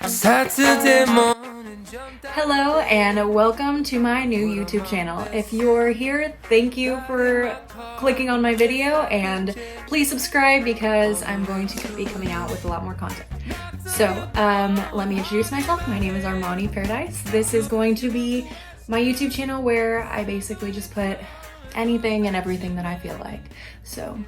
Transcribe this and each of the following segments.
Saturday morning. Hello and welcome to my new YouTube channel. If you're here, thank you for clicking on my video and please subscribe because I'm going to be coming out with a lot more content. So let me introduce myself. My name is Armani Paradise. This is going to be my YouTube channel where I basically just put anything and everything that I feel like. So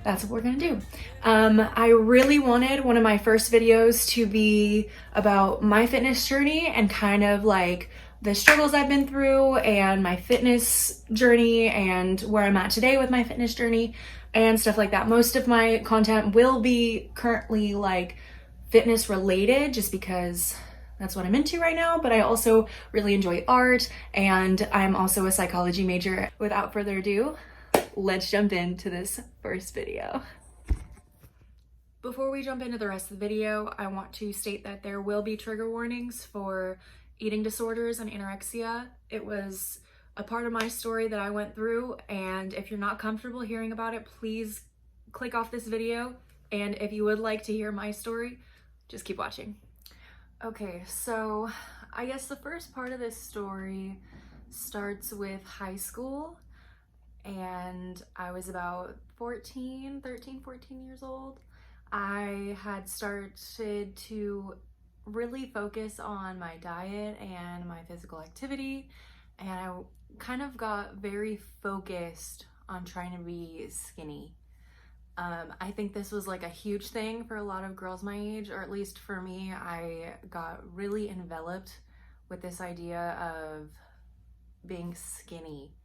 that's what we're gonna do. I really wanted one of my first videos to be about my fitness journey and kind of like the struggles I've been through and my fitness journey and where I'm at today with my fitness journey and stuff like that. Most of my content will be currently like fitness related just because that's what I'm into right now, but I also really enjoy art and I'm also a psychology major. Without further ado, let's jump into this first video. Before we jump into the rest of the video, I want to state that there will be trigger warnings for eating disorders and anorexia. It was a part of my story that I went through, and if you're not comfortable hearing about it, please click off this video. And if you would like to hear my story, just keep watching. Okay, so I guess the first part of this story starts with high school. And I was about 13, 14 years old. I had started to really focus on my diet and my physical activity, and I kind of got very focused on trying to be skinny. I think this was like a huge thing for a lot of girls my age, or at least for me. I got really enveloped with this idea of being skinny.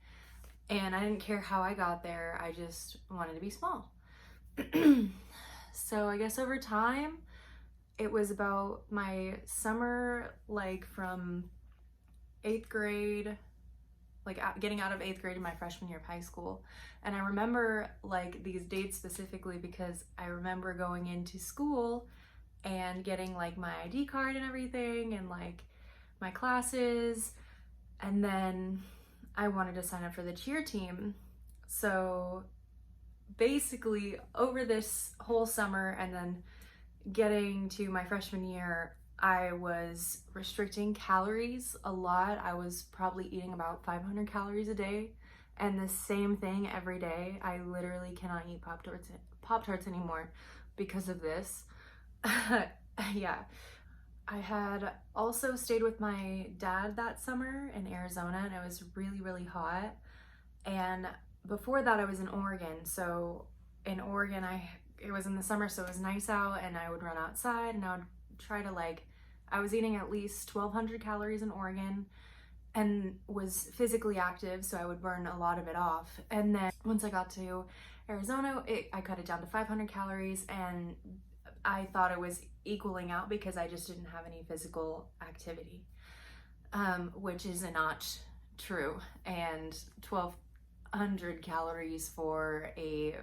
And I didn't care how I got there, I just wanted to be small. So I guess over time, it was about my summer, like from 8th grade, like getting out of 8th grade in my freshman year of high school. And I remember like these dates specifically because I remember going into school and getting like my ID card and everything and like my classes, and then I wanted to sign up for the cheer team. So basically over this whole summer and then getting to my freshman year, I was restricting calories a lot. I was probably eating about 500 calories a day and the same thing every day. I literally cannot eat Pop-Tarts anymore because of this. Yeah. I had also stayed with my dad that summer in Arizona, and it was really, really hot. And before that, I was in Oregon. So in Oregon, it was in the summer, so it was nice out, and I would run outside, and I would try to I was eating at least 1,200 calories in Oregon and was physically active, so I would burn a lot of it off. And then once I got to Arizona, I cut it down to 500 calories, and I thought it was equaling out because I just didn't have any physical activity, which is not true. And 1,200 calories for a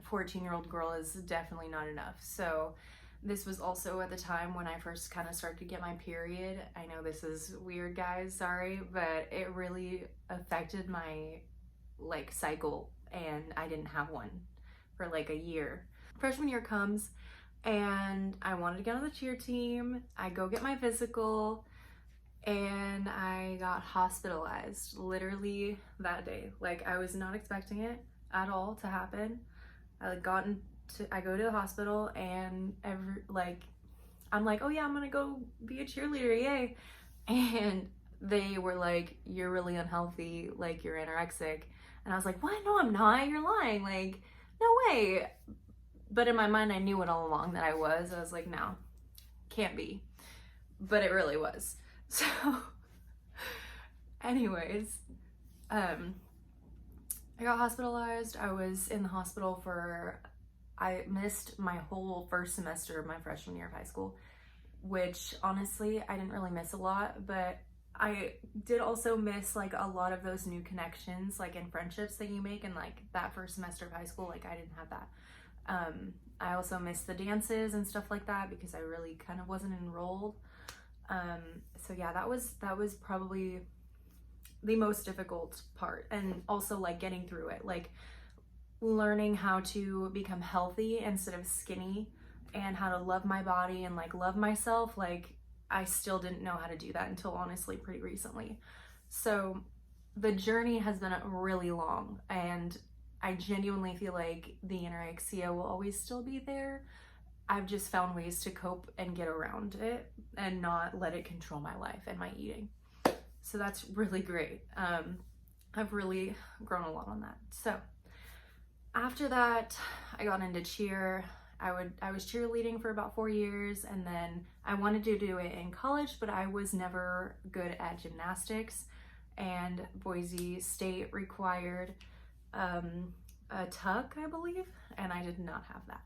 14-year-old girl is definitely not enough. So this was also at the time when I first kind of started to get my period. I know this is weird, guys, sorry, but it really affected my cycle, and I didn't have one for like a year. Freshman year comes, and I wanted to get on the cheer team. I go get my physical, and I got hospitalized literally that day. Like, I was not expecting it at all to happen. I go to the hospital, and I'm like, oh yeah, I'm gonna go be a cheerleader, yay. And they were like, you're really unhealthy, like you're anorexic. And I was like, what? No, I'm not, you're lying, like, no way. But in my mind, I knew it all along that I was. I was like, no, can't be. But it really was. So anyways, I got hospitalized. I was in the hospital I missed my whole first semester of my freshman year of high school, which honestly, I didn't really miss a lot, but I did also miss like a lot of those new connections, like in friendships that you make in like that first semester of high school. Like, I didn't have that. I also missed the dances and stuff like that because I really kind of wasn't enrolled. So yeah, that was probably the most difficult part, and also like getting through it, like learning how to become healthy instead of skinny and how to love my body and like love myself, like I still didn't know how to do that until honestly pretty recently. So the journey has been really long, and I genuinely feel like the anorexia will always still be there. I've just found ways to cope and get around it and not let it control my life and my eating. So that's really great. I've really grown a lot on that. So after that, I got into cheer. I was cheerleading for about 4 years, and then I wanted to do it in college, but I was never good at gymnastics, and Boise State required a tuck, I believe, and I did not have that.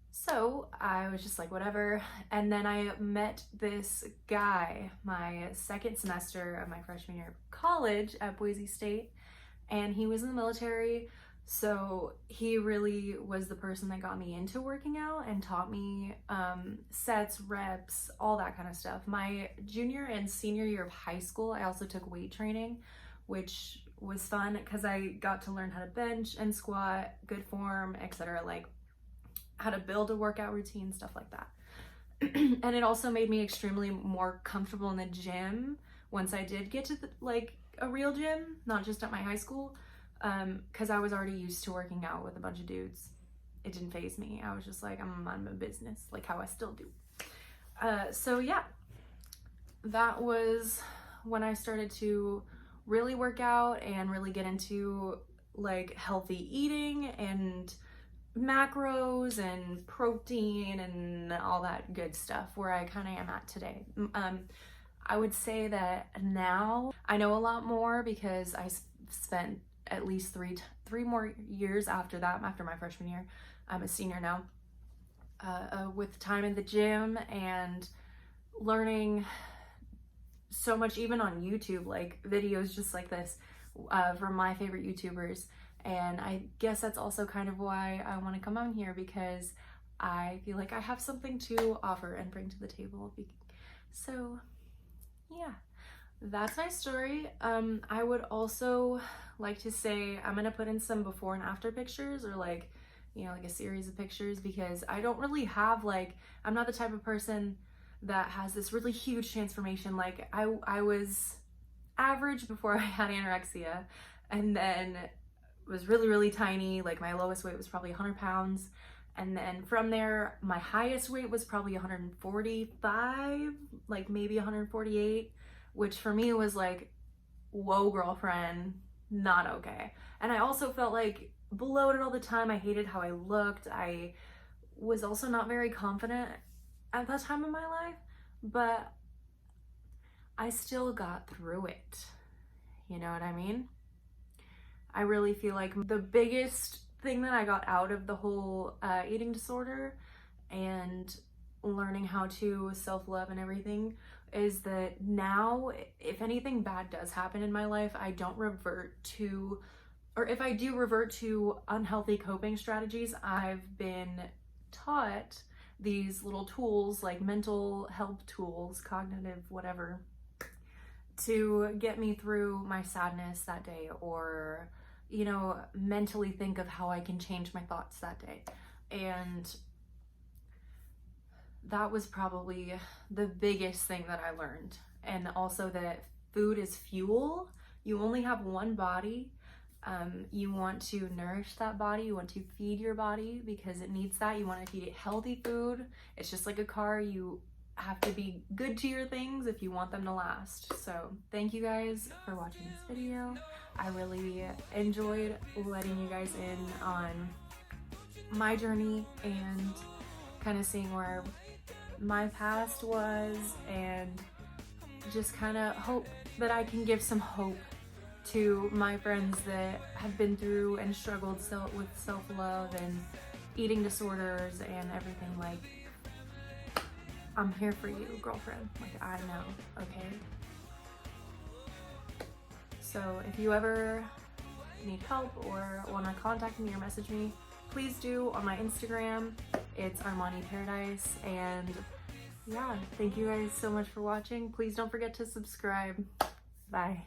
So I was just like, whatever. And then I met this guy my second semester of my freshman year of college at Boise State, and he was in the military. So he really was the person that got me into working out and taught me sets, reps, all that kind of stuff. My junior and senior year of high school, I also took weight training, which was fun because I got to learn how to bench and squat, good form, etc. Like how to build a workout routine, stuff like that. And it also made me extremely more comfortable in the gym once I did get to like a real gym, not just at my high school, because I was already used to working out with a bunch of dudes. It didn't faze me. I was just like, I'm on my business, like how I still do. So yeah, that was when I started to really work out and really get into like healthy eating and macros and protein and all that good stuff, where I kind of am at today. I would say that now I know a lot more because I spent at least three more years after that, after my freshman year. I'm a senior now, with time in the gym and learning so much, even on YouTube, like videos just like this from my favorite YouTubers. And I guess that's also kind of why I want to come on here, because I feel like I have something to offer and bring to the table. So yeah, that's my story. I would also like to say I'm gonna put in some before and after pictures, or like, you know, like a series of pictures, because I don't really have like, I'm not the type of person that has this really huge transformation. Like I was average before I had anorexia, and then was really, really tiny. Like my lowest weight was probably 100 pounds. And then from there, my highest weight was probably 145, like maybe 148, which for me was like, whoa, girlfriend, not okay. And I also felt like bloated all the time. I hated how I looked. I was also not very confident at that time in my life, but I still got through it. You know what I mean? I really feel like the biggest thing that I got out of the whole eating disorder and learning how to self-love and everything is that now, if anything bad does happen in my life, I don't revert to, or if I do revert to unhealthy coping strategies, I've been taught these little tools, like mental health tools, cognitive, whatever, to get me through my sadness that day, or, you know, mentally think of how I can change my thoughts that day. And that was probably the biggest thing that I learned. And also that food is fuel. You only have one body. You want to nourish that body. You want to feed your body because it needs that. You want to feed it healthy food. It's just like a car. You have to be good to your things if you want them to last. So thank you guys for watching this video. I really enjoyed letting you guys in on my journey and kind of seeing where my past was, and just kind of hope that I can give some hope to my friends that have been through and struggled with self-love and eating disorders and everything. Like, I'm here for you, girlfriend. Like, I know, okay? So if you ever need help or want to contact me or message me, please do on my Instagram. It's Armani Paradise. And yeah, thank you guys so much for watching. Please don't forget to subscribe. Bye.